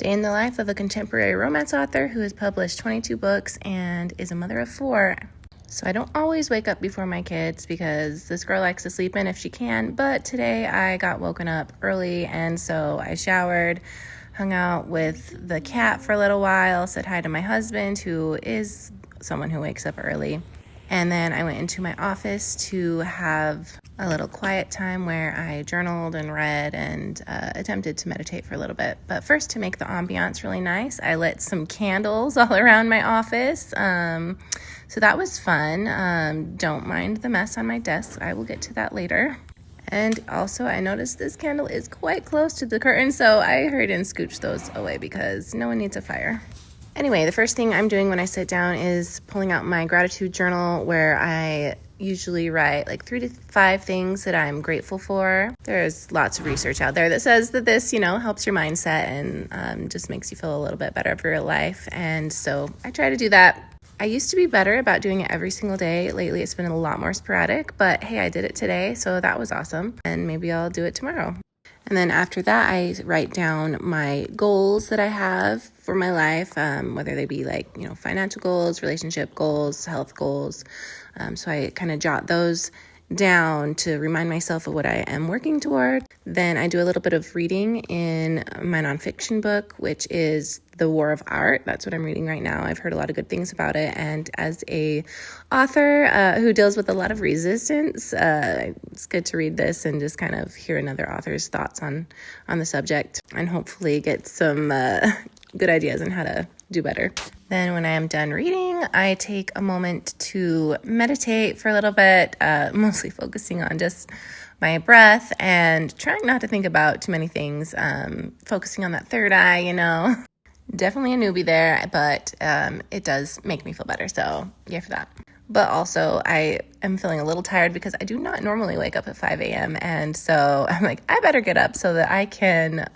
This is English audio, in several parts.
Day in the life of a contemporary romance author who has published 22 books and is a mother of 4. So I don't always wake up before my kids because this girl likes to sleep in if she can, but today I got woken up early, and so I showered, hung out with the cat for a little while, said hi to my husband, who is someone who wakes up early, and then I went into my office to have a little quiet time where I journaled and read and attempted to meditate for a little bit. But first, to make the ambiance really nice, I lit some candles all around my office. So that was fun. Don't mind the mess on my desk. I will get to that later. And also, I noticed this candle is quite close to the curtain, so I hurried and scooched those away because no one needs a fire. Anyway, the first thing I'm doing when I sit down is pulling out my gratitude journal, where I usually write like 3 to 5 things that I'm grateful for. There's lots of research out there that says that this, helps your mindset and just makes you feel a little bit better of your life. And so I try to do that. I used to be better about doing it every single day. Lately, it's been a lot more sporadic, but hey, I did it today, so that was awesome. And maybe I'll do it tomorrow. And then after that, I write down my goals that I have for my life, whether they be like, financial goals, relationship goals, health goals. So I kind of jot those down to remind myself of what I am working toward. Then I do a little bit of reading in my nonfiction book, which is The War of Art. That's what I'm reading right now. I've heard a lot of good things about it. And as a author who deals with a lot of resistance, it's good to read this and just kind of hear another author's thoughts on the subject and hopefully get some good ideas on how to do better. Then when I am done reading, I take a moment to meditate for a little bit, mostly focusing on just my breath and trying not to think about too many things, focusing on that third eye, Definitely a newbie there, but it does make me feel better, so yeah for that. But also, I am feeling a little tired because I do not normally wake up at 5 a.m., and so I'm like, I better get up so that I can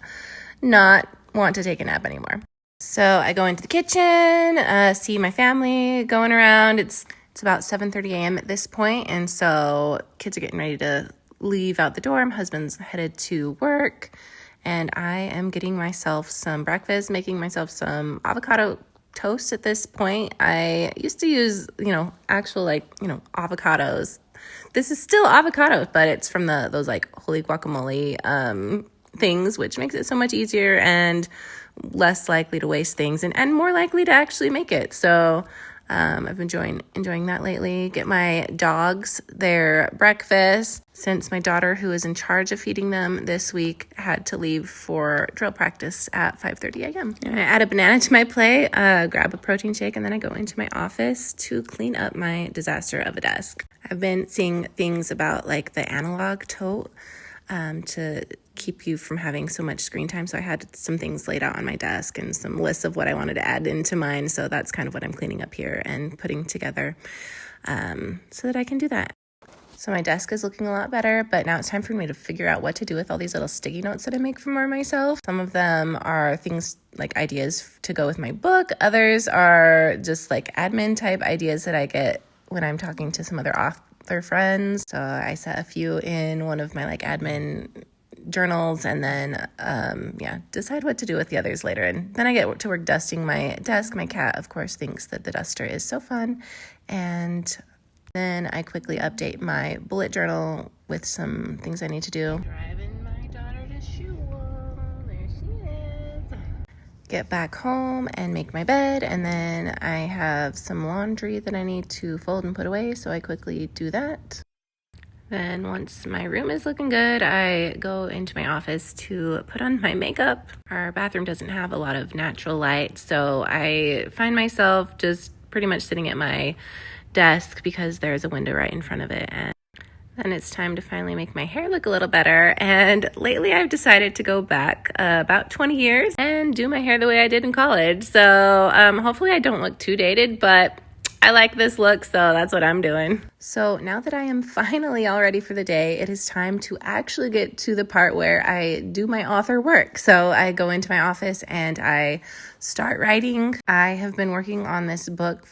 not want to take a nap anymore. So I go into the kitchen, see my family going around. It's about 7:30 a.m. at this point, and so kids are getting ready to leave out the door. My husband's headed to work, and I am getting myself some breakfast, making myself some avocado toast at this point. I used to use, actual avocados. This is still avocado, but it's from those holy guacamole things, which makes it so much easier and less likely to waste things and more likely to actually make it. So I've been enjoying that lately. Get my dogs their breakfast, since my daughter, who is in charge of feeding them this week, had to leave for drill practice at 5:30 a.m. I add a banana to my plate, grab a protein shake, and then I go into my office to clean up my disaster of a desk. I've been seeing things about the analog tote to keep you from having so much screen time. So I had some things laid out on my desk and some lists of what I wanted to add into mine. So that's kind of what I'm cleaning up here and putting together so that I can do that. So my desk is looking a lot better, but now it's time for me to figure out what to do with all these little sticky notes that I make for myself. Some of them are things like ideas to go with my book. Others are just admin type ideas that I get when I'm talking to some other author friends. So I set a few in one of my admin journals, and then decide what to do with the others later. And then I get to work dusting my desk. My cat, of course, thinks that the duster is so fun. And then I quickly update my bullet journal with some things I need to do. Driving my daughter to school. There she is. Get back home and make my bed, and then I have some laundry that I need to fold and put away, so I quickly do that. Then once my room is looking good, I go into my office to put on my makeup. Our bathroom doesn't have a lot of natural light, so I find myself just pretty much sitting at my desk because there's a window right in front of it. And then it's time to finally make my hair look a little better. And lately I've decided to go back about 20 years and do my hair the way I did in college. So hopefully I don't look too dated, but I like this look, so that's what I'm doing. So now that I am finally all ready for the day, it is time to actually get to the part where I do my author work. So I go into my office and I start writing. I have been working on this book,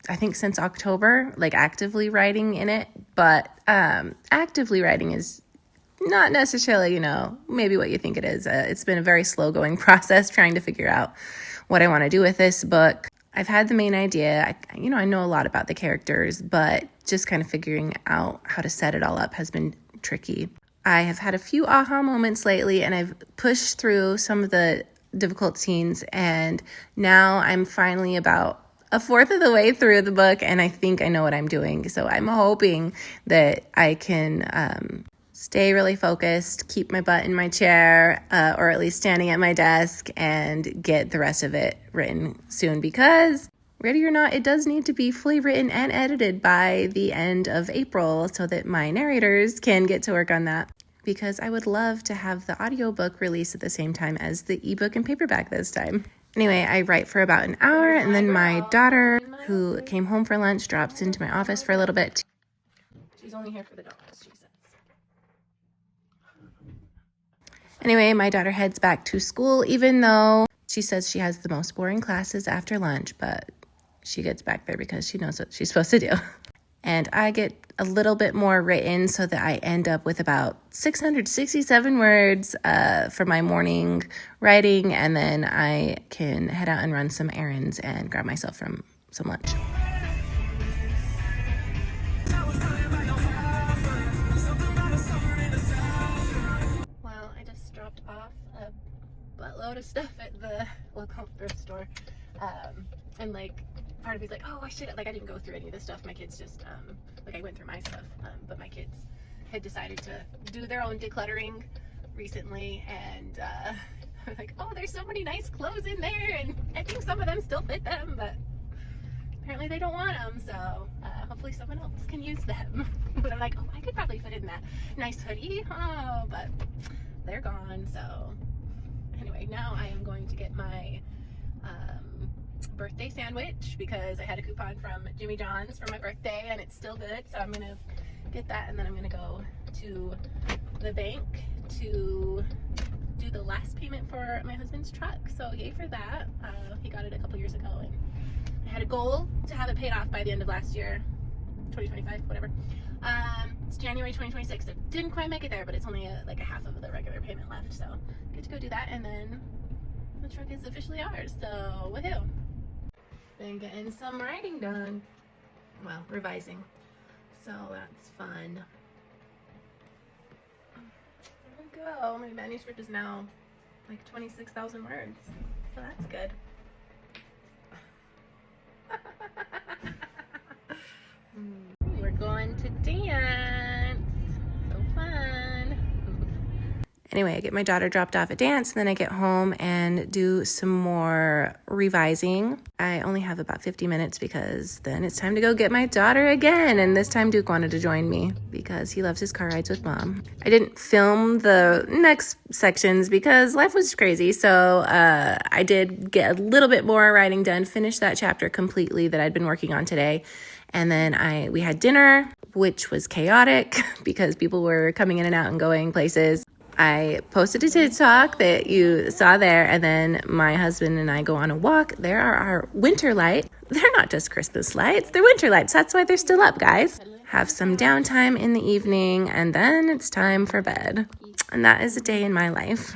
I think, since October, actively writing in it, but actively writing is not necessarily, maybe what you think it is. It's been a very slow going process trying to figure out what I want to do with this book. I've had the main idea. I know a lot about the characters, but just kind of figuring out how to set it all up has been tricky. I have had a few aha moments lately, and I've pushed through some of the difficult scenes, and now I'm finally about a fourth of the way through the book, and I think I know what I'm doing. So I'm hoping that I can stay really focused, keep my butt in my chair, or at least standing at my desk, and get the rest of it written soon, because ready or not, it does need to be fully written and edited by the end of April so that my narrators can get to work on that, because I would love to have the audiobook released at the same time as the ebook and paperback this time. Anyway, I write for about an hour, and then my daughter, who came home for lunch, drops into my office for a little bit. She's only here for the dogs, she says. Anyway, my daughter heads back to school, even though she says she has the most boring classes after lunch, but she gets back there because she knows what she's supposed to do. And I get a little bit more written so that I end up with about 667 words for my morning writing, and then I can head out and run some errands and grab myself from some lunch. Well, I just dropped off a buttload of stuff at the local thrift store, and part of me's like, oh, I didn't go through any of this stuff. My kids just, I went through my stuff, but my kids had decided to do their own decluttering recently, and I was like, oh, there's so many nice clothes in there, and I think some of them still fit them, but apparently they don't want them, so hopefully someone else can use them. But I'm like, oh, I could probably fit in that nice hoodie, but they're gone. So anyway, now I am going to get my birthday sandwich, because I had a coupon from Jimmy John's for my birthday and it's still good, so I'm gonna get that, and then I'm gonna go to the bank to do the last payment for my husband's truck. So yay for that. He got it a couple years ago, and I had a goal to have it paid off by the end of last year, 2025, whatever. It's January 2026. I didn't quite make it there, but it's only a half of the regular payment left, so good to go do that, and then the truck is officially ours. So woohoo! Been getting some writing done. Well, revising. So that's fun. There we go. My manuscript is now 26,000 words. So that's good. We're going to dance. So fun. Anyway, I get my daughter dropped off at dance, and then I get home and do some more revising. I only have about 50 minutes because then it's time to go get my daughter again. And this time Duke wanted to join me because he loves his car rides with Mom. I didn't film the next sections because life was crazy. So I did get a little bit more writing done, finish that chapter completely that I'd been working on today. And then we had dinner, which was chaotic because people were coming in and out and going places. I posted a TikTok that you saw there, and then my husband and I go on a walk. There are our winter lights. They're not just Christmas lights, they're winter lights. That's why they're still up, guys. Have some downtime in the evening, and then it's time for bed. And that is a day in my life.